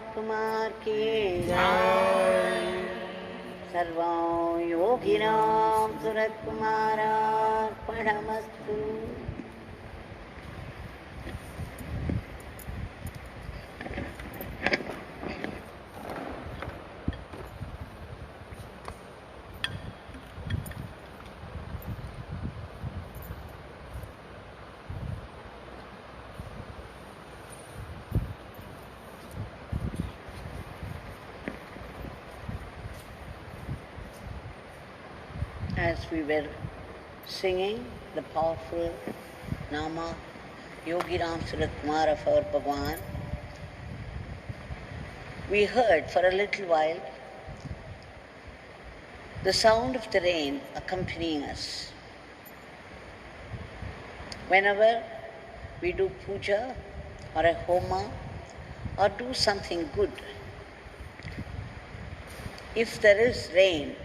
Ramsuratkumar ki jai. Sarvam yoginam suratkumaran padamastu. As we were singing the powerful Nama Yogi Ramsuratkumar of our Bhagwan, we heard for a little while the sound of the rain accompanying us. Whenever we do puja or a homa or do something good, if there is rain,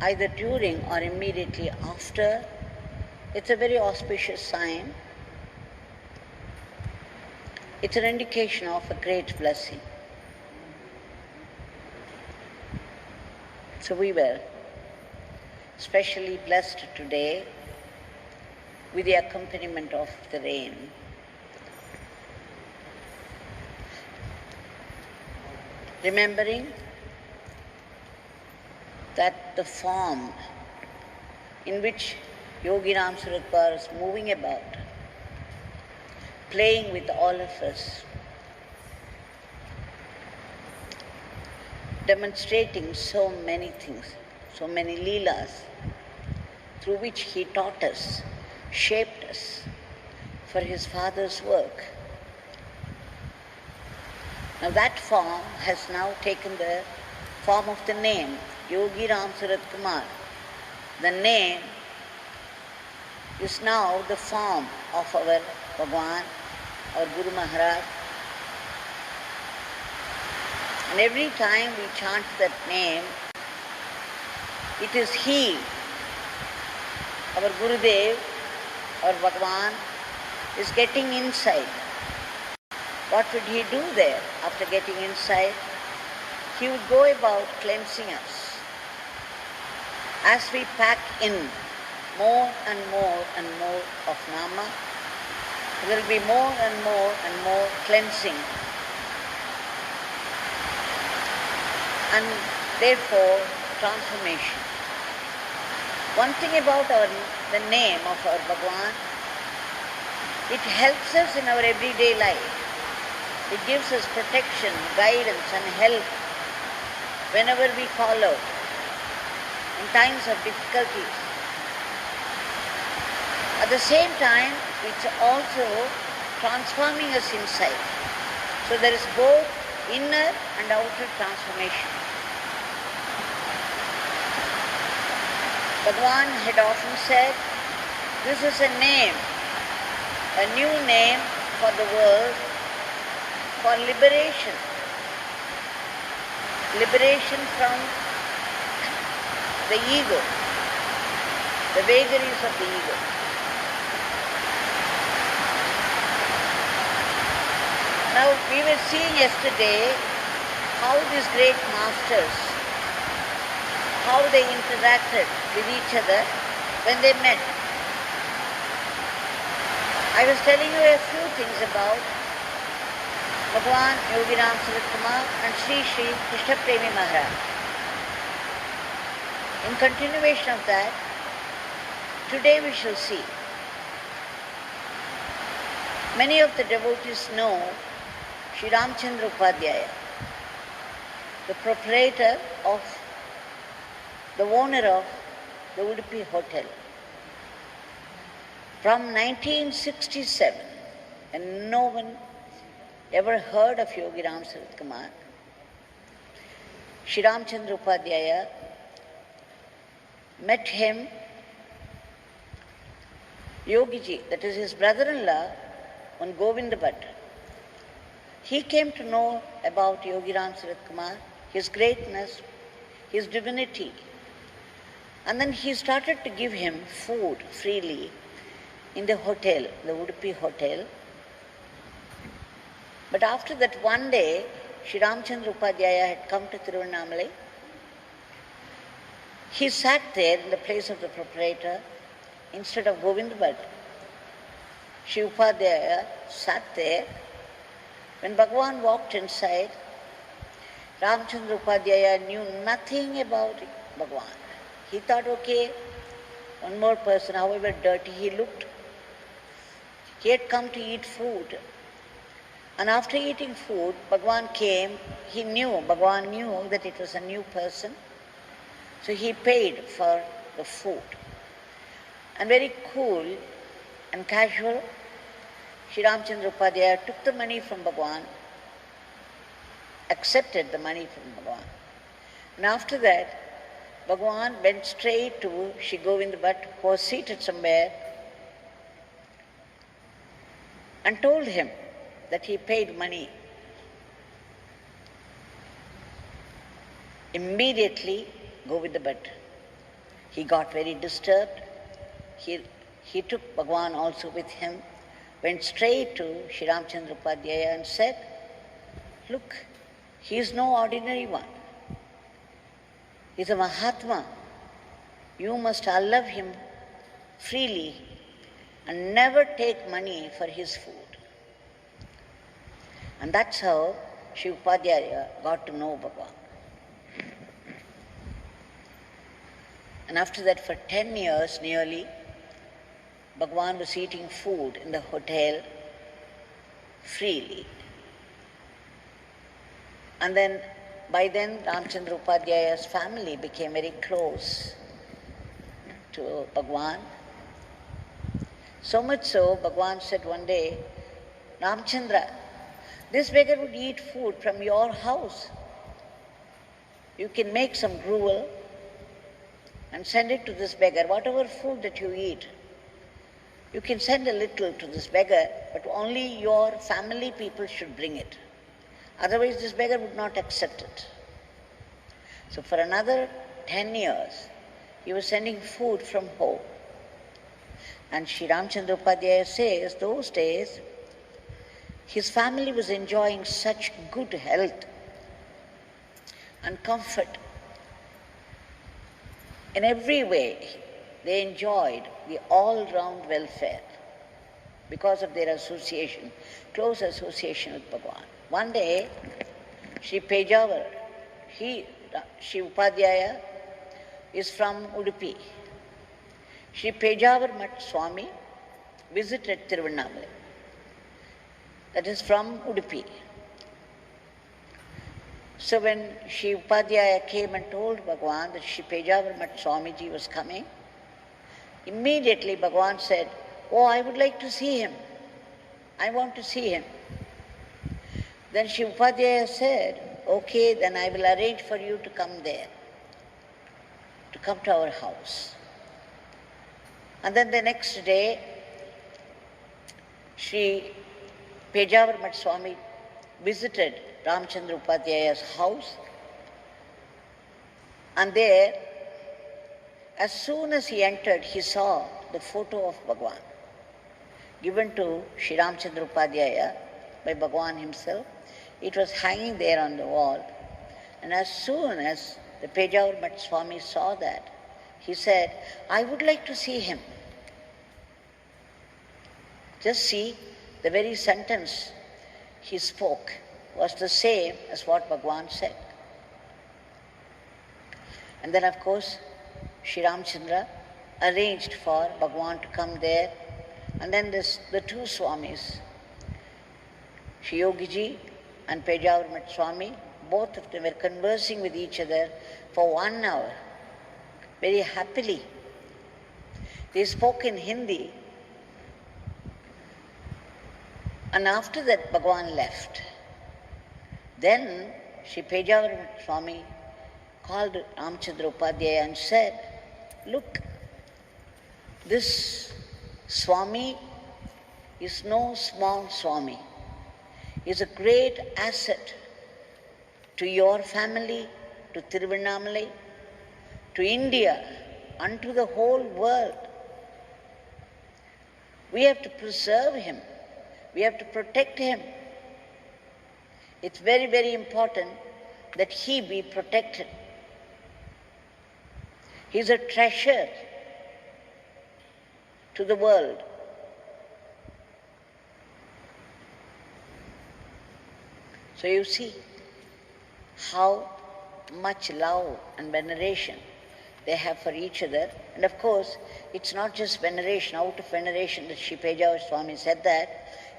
either during or immediately after, it's a very auspicious sign. It's an indication of a great blessing. So we were specially blessed today with the accompaniment of the rain. Remembering that the form in which Yogi Ramsuratkumar is moving about, playing with all of us, demonstrating so many things, so many leelas, through which he taught us, shaped us for his father's work. Now that form has now taken the form of the name, Yogi Ramsuratkumar. The name is now the form of our Bhagwan, our Guru Maharaj. And every time we chant that name, it is he, our Gurudev, our Bhagwan, is getting inside. What would he do there after getting inside? He would go about cleansing us. As we pack in more and more and more of Nama, there will be more and more cleansing. And therefore, transformation. One thing about the name of our Bhagwan, it helps us in our everyday life. It gives us protection, guidance and help whenever we call out in times of difficulties. At the same time, it's also transforming us inside. So there is both inner and outer transformation. Bhagwan had often said, this is a name, a new name for the world, for liberation. Liberation from the ego, the vagaries of the ego. Now, we were seeing yesterday how these great masters, how they interacted with each other when they met. I was telling you a few things about Bhagwan Yogi Ramsuratkumar and Shri Krishna Premi Maharaj. In continuation of that, today we shall see. Many of the devotees know Shri Ramachandra Upadhyaya, the proprietor of, the owner of the Udupi Hotel. From 1967, and no one ever heard of Yogi Ramsuratkumar, Shri Ramachandra Upadhyaya met him, Yogiji, that is his brother-in-law, on Govinda Bhat. He came to know about Yogi Ramsuratkumar, his greatness, his divinity. And then he started to give him food freely in the hotel, the Udupi Hotel. But after that one day, Shri Ramachandra Upadhyaya had come to Tiruvannamalai. He sat there in the place of the proprietor instead of Govinda Bhat. Shri Upadhyaya sat there. When Bhagwan walked inside, Ramachandra Upadhyaya knew nothing about Bhagwan. He thought, okay, one more person, however dirty he looked. He had come to eat food. And after eating food, Bhagwan came. Bhagwan knew that it was a new person. So he paid for the food. And very cool and casual, Shri Ramachandra Upadhyaya took the money from Bhagwan, accepted the money from Bhagwan. And after that, Bhagwan went straight to Shri Govinda Bhat, who was seated somewhere, and told him that he paid money. Immediately, Govinda Bhat, he got very disturbed. He took Bhagwan also with him, went straight to Shri Ramachandra Upadhyaya and said, look, he is no ordinary one. He is a Mahatma. You must allow him freely and never take money for his food. And that's how Shri Upadhyaya got to know Bhagwan. And after that, for 10 years nearly, Bhagwan was eating food in the hotel freely. And then, by then, Ramachandra Upadhyaya's family became very close to Bhagwan. So much so, Bhagwan said one day, Ramachandra, this beggar would eat food from your house. You can make some gruel and send it to this beggar. Whatever food that you eat, you can send a little to this beggar, but only your family people should bring it. Otherwise, this beggar would not accept it. So for another 10 years, he was sending food from home. And Shri Ramachandra Upadhyaya says, those days, his family was enjoying such good health and comfort. In every way, they enjoyed the all-round welfare because of their association, close association with Bhagwan. One day, Shri Pejawar, Shri Upadhyaya is from Udupi. Shri Pejawar Mutt Swami visited Tiruvannamalai. That is from Udupi. So when Shri Upadhyaya came and told Bhagwan that Shri Pejawar Mutt Swamiji was coming, immediately Bhagwan said, oh, I would like to see him. I want to see him. Then Shri Upadhyaya said, okay, then I will arrange for you to come there, to come to our house. And then the next day, Shri Pejawar Mutt Swami visited Ramachandra Upadhyaya's house, and there, as soon as he entered, he saw the photo of Bhagwan given to Shri Ramachandra Upadhyaya by Bhagwan himself. It was hanging there on the wall. And as soon as the Pejawar Mutt Swami saw that, he said, I would like to see him. Just see, the very sentence he spoke was the same as what Bhagwan said. And then, of course, Shri Ramachandra arranged for Bhagwan to come there. And then the two Swamis, Shri Yogiji and Pejawar Mutt Swami, both of them were conversing with each other for 1 hour, very happily. They spoke in Hindi. And after that, Bhagwan left. Then Shri Pejawar Mutt Swami called Ramachandra Upadhyaya and said, look, this Swami is no small Swami. He is a great asset to your family, to Tiruvannamalai, to India, and to the whole world. We have to preserve him. We have to protect him. It's very, very important that he be protected. He's a treasure to the world. So you see how much love and veneration they have for each other. And of course, it's not just veneration. Out of veneration, that Shri Pejawar Swami said that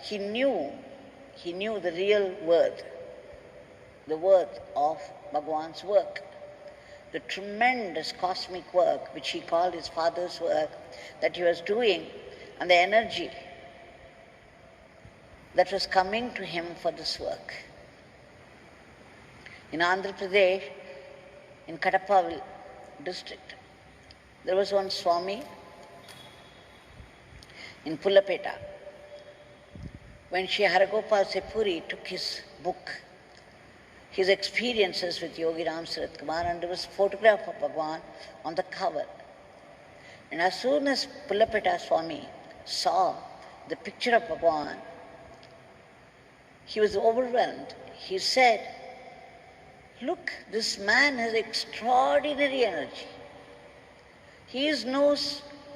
he knew the real worth, the worth of Bhagwan's work, the tremendous cosmic work which he called his father's work that he was doing, and the energy that was coming to him for this work. In Andhra Pradesh, in Kadapa district, there was one Swami in Pulla Petta. When Shri Haragopal Sepuri took his book, his experiences with Yogi Ramsuratkumar-an, there was a photograph of Bhagwan on the cover. And as soon as Pulla Petta Swami saw the picture of Bhagwan, he was overwhelmed. He said, "Look, this man has extraordinary energy. He is no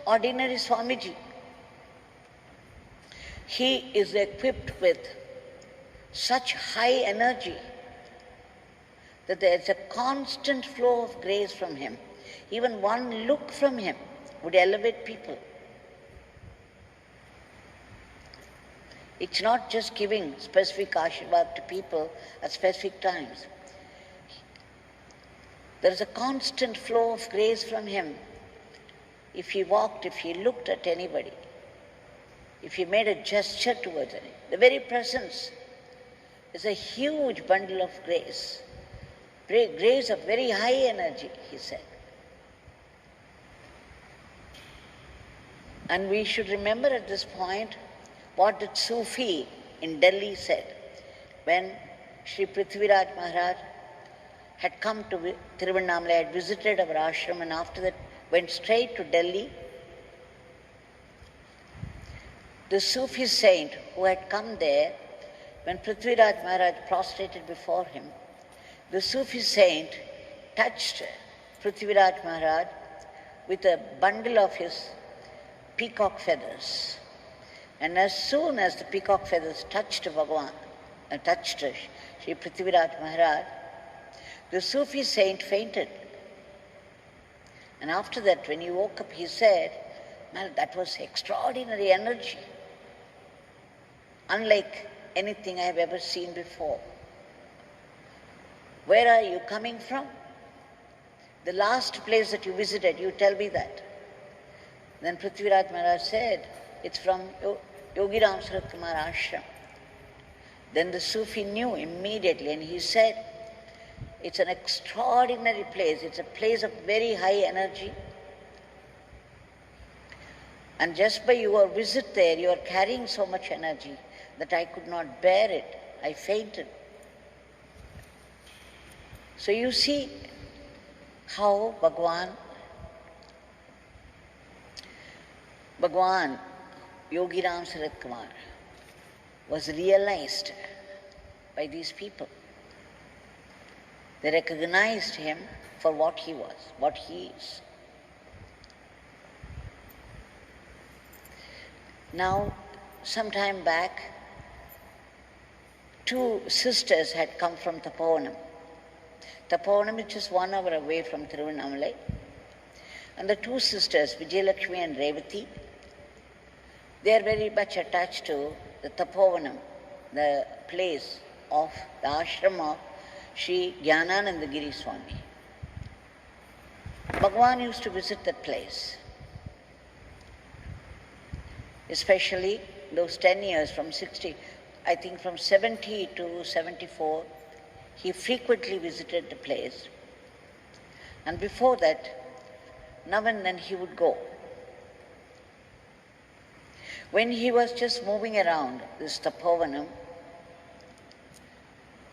ordinary Swamiji. He is equipped with such high energy that there is a constant flow of grace from him. Even one look from him would elevate people. It's not just giving specific ashirvad to people at specific times. There is a constant flow of grace from him. If he walked, if he looked at anybody, if he made a gesture towards anybody, the very presence is a huge bundle of grace. Grace of very high energy," he said. And we should remember at this point what the Sufi in Delhi said when Shri Prithviraj Maharaj had come to Tiruvannamalai, had visited our ashram, and after that went straight to Delhi. The Sufi Saint who had come there, when Prithviraj Maharaj prostrated before him, the Sufi Saint touched Prithviraj Maharaj with a bundle of his peacock feathers. And as soon as the peacock feathers touched Bhagwan, touched Shri Prithviraj Maharaj, the Sufi Saint fainted. And after that, when he woke up, he said, "Man, that was extraordinary energy, unlike anything I have ever seen before. Where are you coming from? The last place that you visited, you tell me that." Then Prithviraj Maharaj said, "It's from Yogi Ramsuratkumar Ashram." Then the Sufi knew immediately, and he said, "It's an extraordinary place. It's a place of very high energy. And just by your visit there, you are carrying so much energy that I could not bear it. I fainted." So you see how Bhagwan, Yogi Ramsuratkumar, was realized by these people. They recognized him for what he was, what he is. Now, some time back, two sisters had come from Tapovanam. Tapovanam is just 1 hour away from Tiruvannamalai. And the two sisters, Vijayalakshmi and Revati, they are very much attached to the Tapovanam, the place of the ashram of Shri Jnananandagiri Swami. Bhagwan used to visit that place. Especially those 10 years, from 70 to 74, he frequently visited the place. And before that, now and then he would go. When he was just moving around this Tapovanam,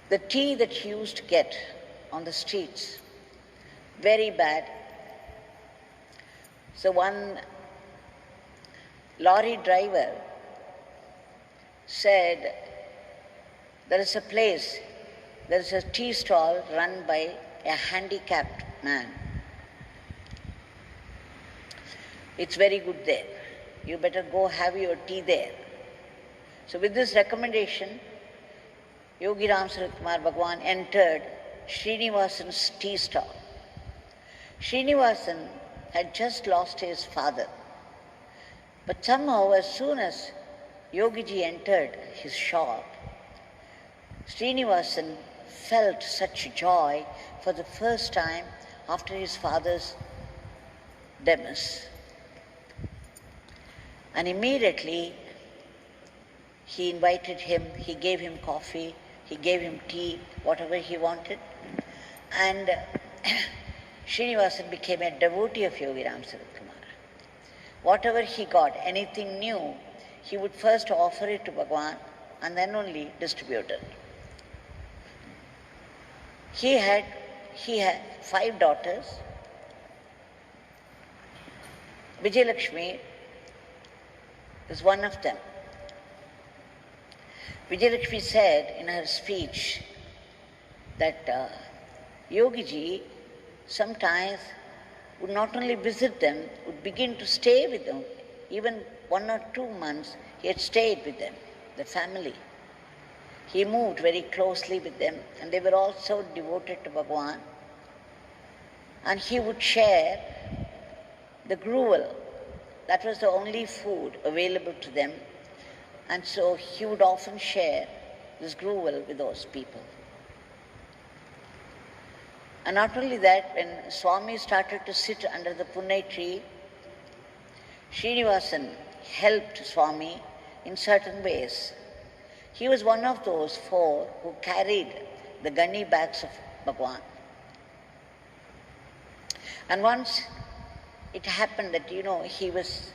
the tea that he used to get on the streets, very bad. So one lorry driver said, "There is a place there is a tea stall run by a handicapped man. It's very good there. You better go have your tea there. So with this recommendation, Yogi Ramsuratkumar Bhagwan entered Srinivasan's tea stall. Srinivasan had just lost his father. But somehow, as soon as Yogiji entered his shop, Srinivasan felt such joy for the first time after his father's demise. And immediately he invited him, he gave him coffee, he gave him tea, whatever he wanted. And Srinivasan became a devotee of Yogi Ramsuratkumar. Whatever he got, anything new, he would first offer it to Bhagwan and then only distribute it. He had 5 daughters. Vijayalakshmi is one of them. Vijayalakshmi said in her speech that Yogiji sometimes would not only visit them, would begin to stay with them. Even 1 or 2 months he had stayed with them, the family. He moved very closely with them and they were all so devoted to Bhagwan. And he would share the gruel. That was the only food available to them. And so he would often share this gruel with those people. And not only that, when Swami started to sit under the Punnai tree, Srinivasan helped Swami in certain ways. He was one of those 4 who carried the gunny bags of Bhagwan. And once it happened that, he was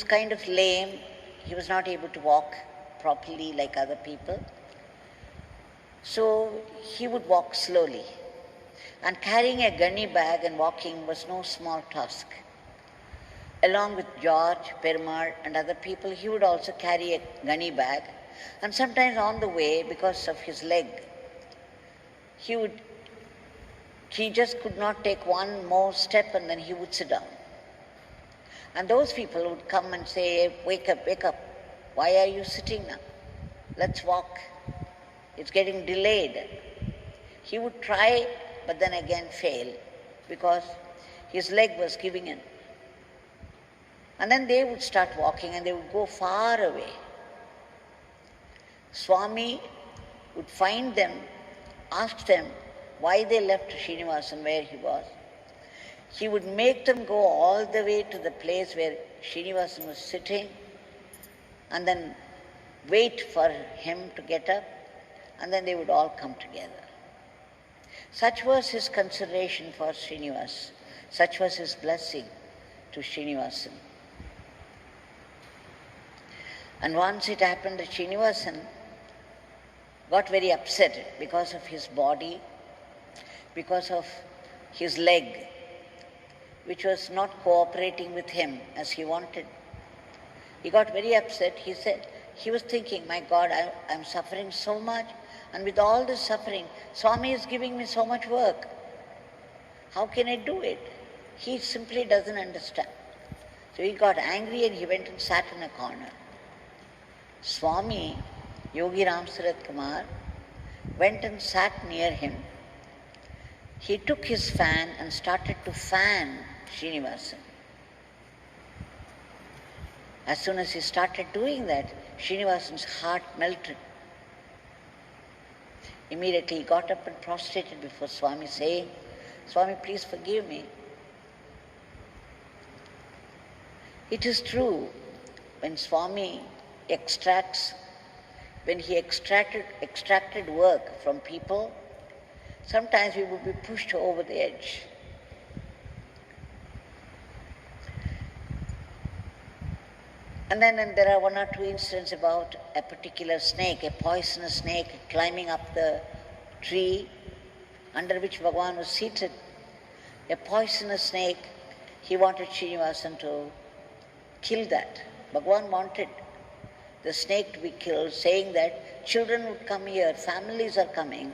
kind of lame. He was not able to walk properly like other people. So he would walk slowly. And carrying a gunny bag and walking was no small task. Along with George, Perumal and other people, he would also carry a gunny bag. And sometimes on the way, because of his leg, he just could not take one more step and then he would sit down. And those people would come and say, wake up, why are you sitting now? Let's walk. It's getting delayed. He would try, but then again fail, because his leg was giving in. And then they would start walking and they would go far away. Swami would find them, ask them why they left Srinivasan where he was. He would make them go all the way to the place where Srinivasan was sitting and then wait for him to get up, and then they would all come together. Such was his consideration for Srinivasan. Such was his blessing to Srinivasan. And once it happened that Srinivasan got very upset because of his body, because of his leg, which was not cooperating with him as he wanted. He got very upset. He said, he was thinking, my God, I'm suffering so much, and with all this suffering, Swami is giving me so much work. How can I do it? He simply doesn't understand. So he got angry and he went and sat in a corner. Swami, Yogi Ramsuratkumar, went and sat near him. He took his fan and started to fan Srinivasan. As soon as he started doing that, Srinivasan's heart melted. Immediately he got up and prostrated before Swami, saying, Swami, please forgive me. It is true, when Swami when he extracted work from people, sometimes we would be pushed over the edge. And then there are 1 or 2 incidents about a particular snake, a poisonous snake climbing up the tree under which Bhagwan was seated. A poisonous snake, he wanted Srinivasan to kill that. Bhagwan wanted the snake to be killed, saying that children would come here, families are coming,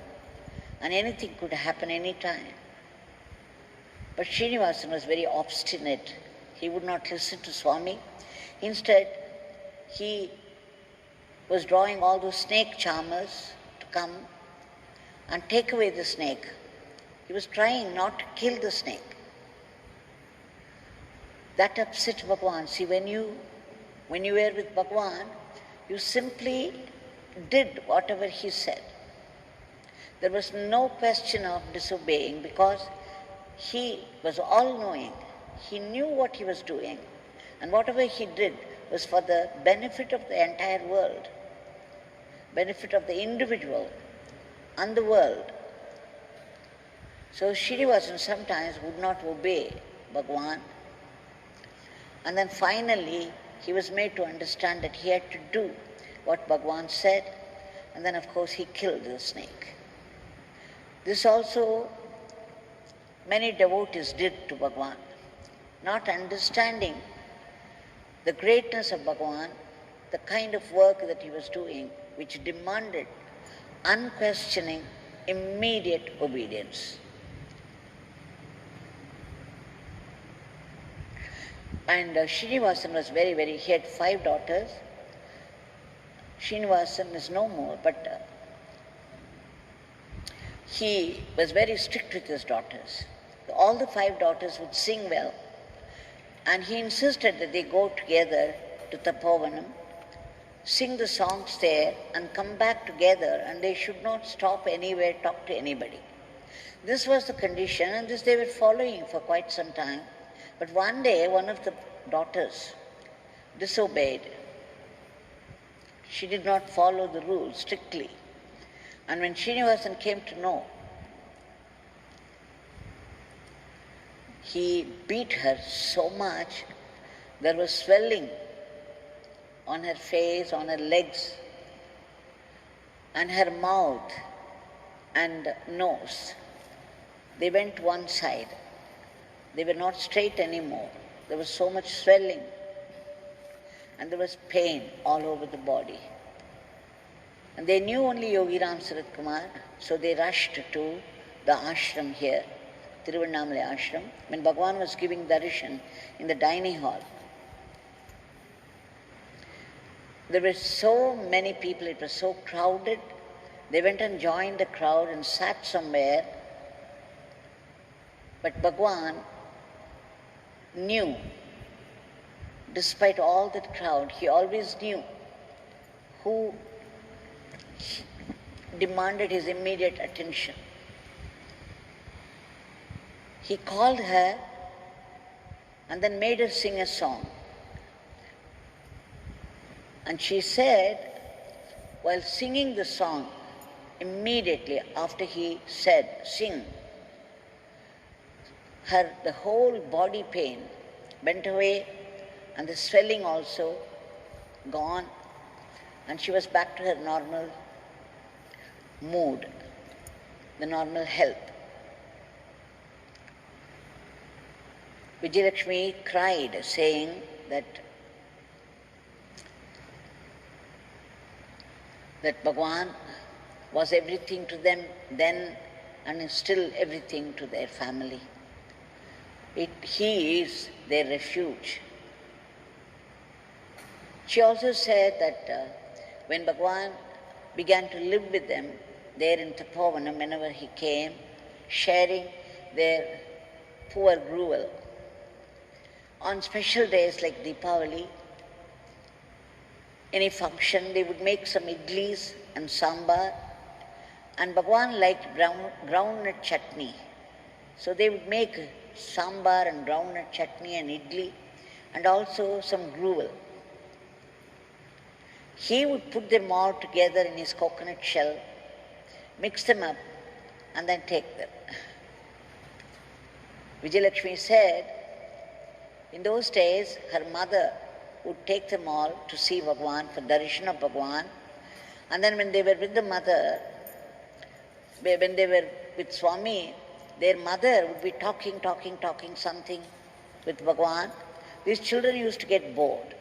and anything could happen any time. But Srinivasan was very obstinate. He would not listen to Swami. Instead, he was drawing all those snake charmers to come and take away the snake. He was trying not to kill the snake. That upset Bhagwan. See, when you were with Bhagwan, you simply did whatever he said. There was no question of disobeying because he was all-knowing. He knew what he was doing. And whatever he did was for the benefit of the entire world, benefit of the individual and the world. So Srinivasan sometimes would not obey Bhagwan. And then finally, he was made to understand that he had to do what Bhagwan said. And then, of course, he killed the snake. This also many devotees did to Bhagwan, not understanding the greatness of Bhagwan, the kind of work that he was doing, which demanded unquestioning, immediate obedience. And Srinivasan was he had 5 daughters. Srinivasan is no more, but he was very strict with his daughters. All the 5 daughters would sing well, and he insisted that they go together to Tapovanam, sing the songs there, and come back together, and they should not stop anywhere, talk to anybody. This was the condition, and this they were following for quite some time. But one day, one of the daughters disobeyed. She did not follow the rules strictly. And when Srinivasan came to know, he beat her so much, there was swelling on her face, on her legs, and her mouth and nose. They went one side. They were not straight anymore. There was so much swelling, and there was pain all over the body. And they knew only Yogi Ramsuratkumar, so they rushed to the ashram here, Tiruvannamalai ashram, when Bhagwan was giving darshan in the dining hall. There were so many people, it was so crowded. They went and joined the crowd and sat somewhere. But Bhagwan knew, despite all that crowd, he always knew who demanded his immediate attention. He called her and then made her sing a song. And she said, while singing the song, immediately after he said, sing, the whole body pain went away and the swelling also gone, and she was back to her normal mood, the normal health. Vijayalakshmi cried, saying that Bhagwan was everything to them then and is still everything to their family. He is their refuge. She also said that when Bhagwan began to live with them there in Tapovanam, whenever he came, sharing their poor gruel, on special days like Deepavali, any function, they would make some idlis and sambar, and Bhagwan liked groundnut chutney. So they would make sambar and groundnut chutney and idli, and also some gruel. He would put them all together in his coconut shell, mix them up, and then take them. Vijayalakshmi said, in those days, her mother would take them all to see Bhagwan, for darshan of Bhagwan. And then when they were with the mother, when they were with Swami, their mother would be talking something with Bhagwan. These children used to get bored.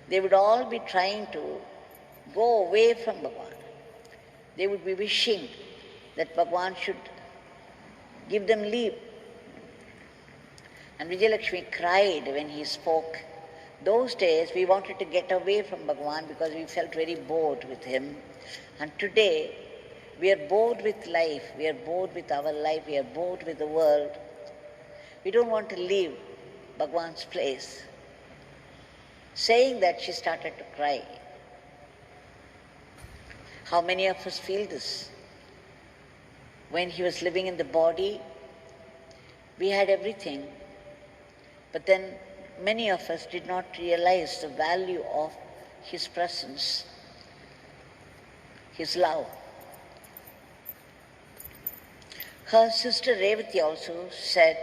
They would all be trying to go away from Bhagwan. They would be wishing that Bhagwan should give them leave. And Vijayalakshmi cried when he spoke. Those days we wanted to get away from Bhagwan because we felt very bored with him. And today we are bored with life, we are bored with our life, we are bored with the world. We don't want to leave Bhagwan's place. Saying that, she started to cry. How many of us feel this? When he was living in the body, we had everything. But then many of us did not realize the value of his presence, his love. Her sister Revati also said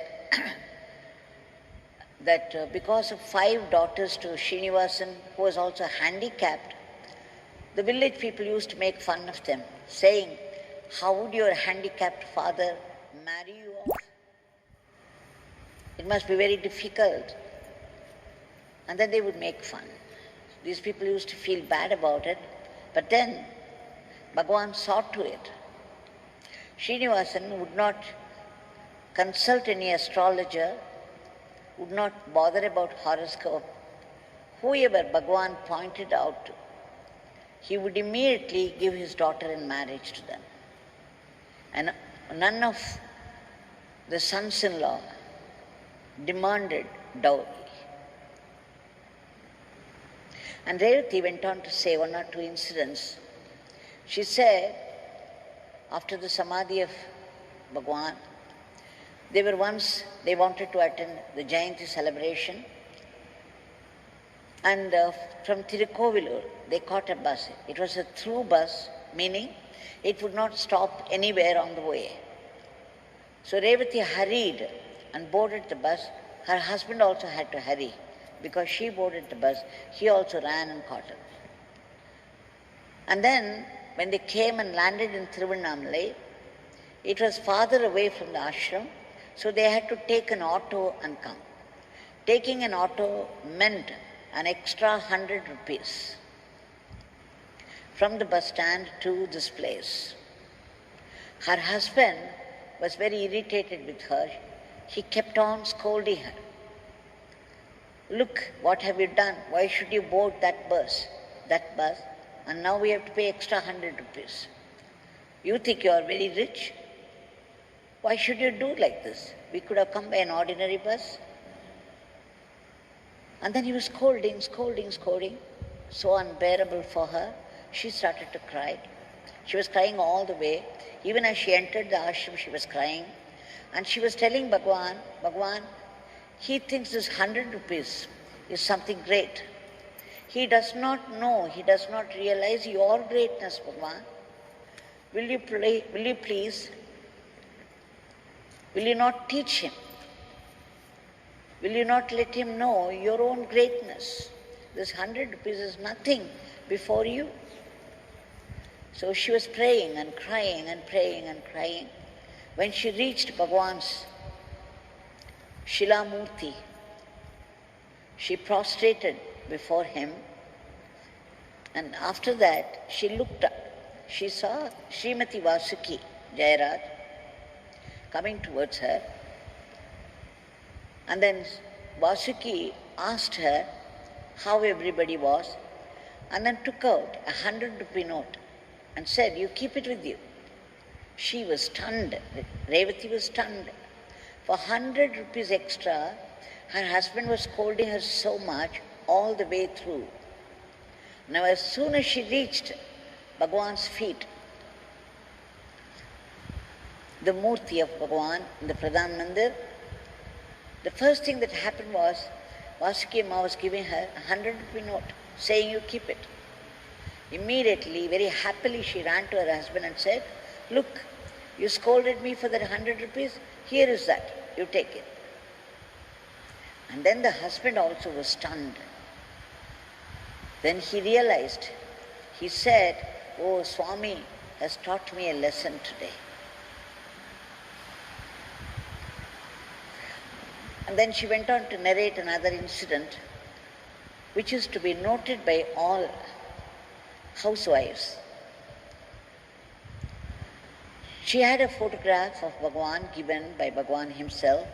that because of 5 daughters to Srinivasan, who was also handicapped, the village people used to make fun of them, saying, "How would your handicapped father marry you off? It must be very difficult." And then they would make fun. These people used to feel bad about it, but then Bhagwan saw to it. Srinivasan would not consult any astrologer, would not bother about horoscope. Whoever Bhagwan pointed out to, he would immediately give his daughter in marriage to them. And none of the sons-in-law demanded dowry. And Revati went on to say 1 or 2 incidents. She said, after the Samadhi of Bhagwan, they wanted to attend the Jayanti celebration, and from Tirukovilur, they caught a bus. It was a through bus, meaning it would not stop anywhere on the way. So Revati hurried and boarded the bus. Her husband also had to hurry. Because she boarded the bus, he also ran and caught her. And then, when they came and landed in Tiruvannamalai, it was farther away from the ashram, so they had to take an auto and come. Taking an auto meant an extra 100 rupees from the bus stand to this place. Her husband was very irritated with her. He kept on scolding her. "Look, what have you done? Why should you board that bus? And now we have to pay extra 100 rupees. You think you are very rich? Why should you do like this? We could have come by an ordinary bus." And then he was scolding, so unbearable for her. She started to cry. She was crying all the way. Even as she entered the ashram, she was crying. And she was telling Bhagwan, he thinks this 100 rupees is something great. He does not know, he does not realize your greatness, Bhagwan. Will you please, will you not teach him? Will you not let him know your own greatness? This 100 rupees is nothing before you. So she was praying and crying and praying and crying. When she reached Bhagwan's Shilamurti, she prostrated before him, and after that she looked up. She saw Srimati Vasuki Jayaraj coming towards her, and then Vasuki asked her how everybody was, and then took out a 100 rupee note and said, "You keep it with you." She was stunned. Revati was stunned. For 100 rupees extra, her husband was scolding her so much all the way through. Now as soon as she reached Bhagwan's feet, the Murti of Bhagwan in the Pradhan Mandir, the first thing that happened was Vasuki Amma was giving her a 100 rupee note, saying, "You keep it." Immediately, very happily, she ran to her husband and said, "Look, you scolded me for that 100 rupees, here is that, you take it." And then the husband also was stunned. Then he realized, he said, "Oh, Swami has taught me a lesson today." And then she went on to narrate another incident, which is to be noted by all, housewives. She had a photograph of Bhagwan given by Bhagwan himself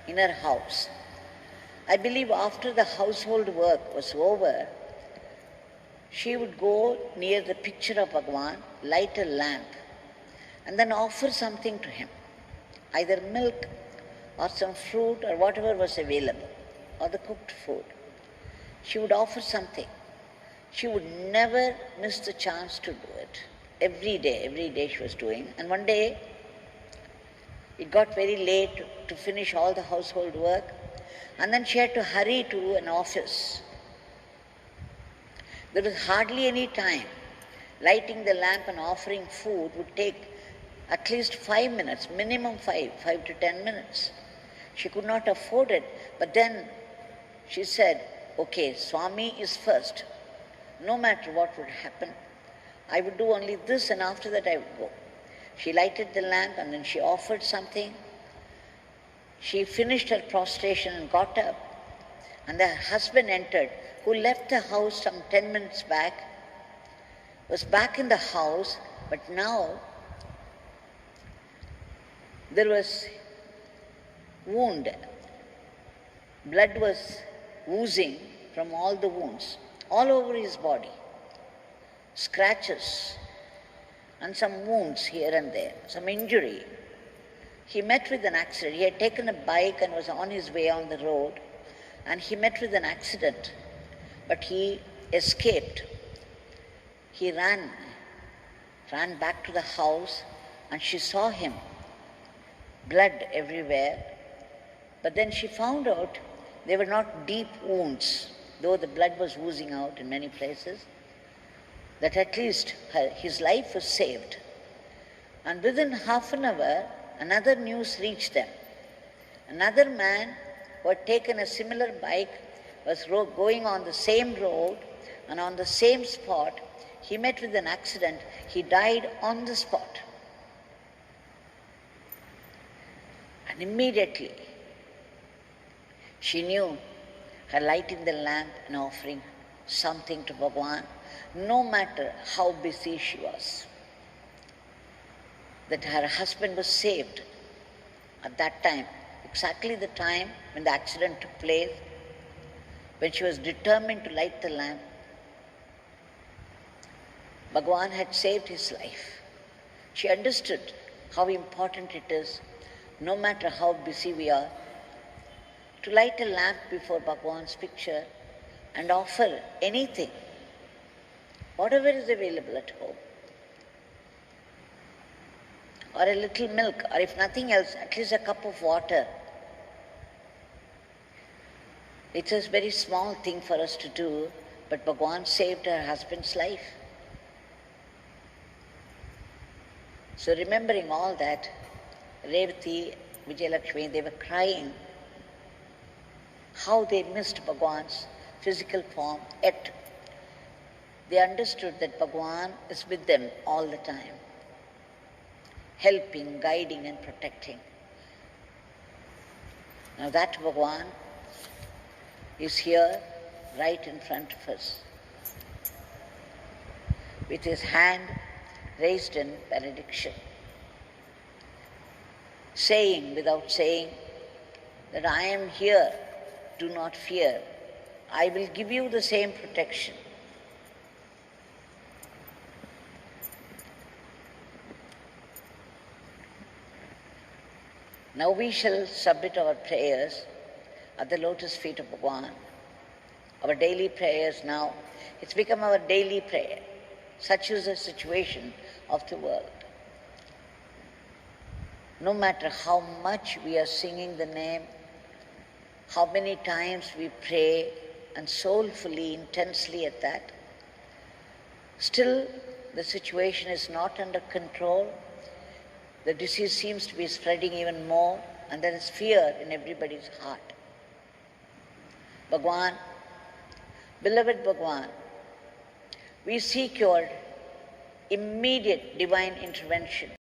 in her house. I believe after the household work was over, she would go near the picture of Bhagwan, light a lamp, and then offer something to him, either milk or some fruit or whatever was available, or the cooked food. She would offer something. She would never miss the chance to do it. Every day she was doing. And one day, it got very late to finish all the household work, and then she had to hurry to an office. There was hardly any time. Lighting the lamp and offering food would take at least 5 minutes, minimum 5 to 10 minutes. She could not afford it, but then she said, okay, Swami is first. No matter what would happen, I would do only this, and after that I would go. She lighted the lamp and then she offered something. She finished her prostration and got up, and the husband entered, who left the house some 10 minutes back, was back in the house, but now there was wound. Blood was oozing from all the wounds, all over his body. Scratches and some wounds here and there, some injury. He met with an accident. He had taken a bike and was on his way on the road, and he met with an accident, but he escaped. He ran back to the house, and she saw him, blood everywhere. But then she found out they were not deep wounds, though the blood was oozing out in many places, that at least his life was saved. And within half an hour, another news reached them. Another man who had taken a similar bike was going on the same road, and on the same spot, he met with an accident. He died on the spot. And immediately, she knew her lighting the lamp and offering something to Bhagwan, no matter how busy she was, that her husband was saved at that time, exactly the time when the accident took place, when she was determined to light the lamp. Bhagwan had saved his life. She understood how important it is, no matter how busy we are, to light a lamp before Bhagwan's picture and offer anything, whatever is available at home, or a little milk, or if nothing else, at least a cup of water. It's a very small thing for us to do, but Bhagwan saved her husband's life. So remembering all that, Revati, Vijayalakshmi, they were crying how they missed Bhagwan's physical form, yet they understood that Bhagwan is with them all the time, helping, guiding and protecting. Now that Bhagwan is here right in front of us, with his hand raised in benediction, saying without saying that I am here, do not fear, I will give you the same protection. Now we shall submit our prayers at the lotus feet of Bhagwan. Our daily prayers now, it's become our daily prayer. Such is the situation of the world. No matter how much we are singing the name, how many times we pray and soulfully, intensely at that, still the situation is not under control. The disease seems to be spreading even more, and there is fear in everybody's heart. Bhagwan, beloved Bhagwan, we seek your immediate divine intervention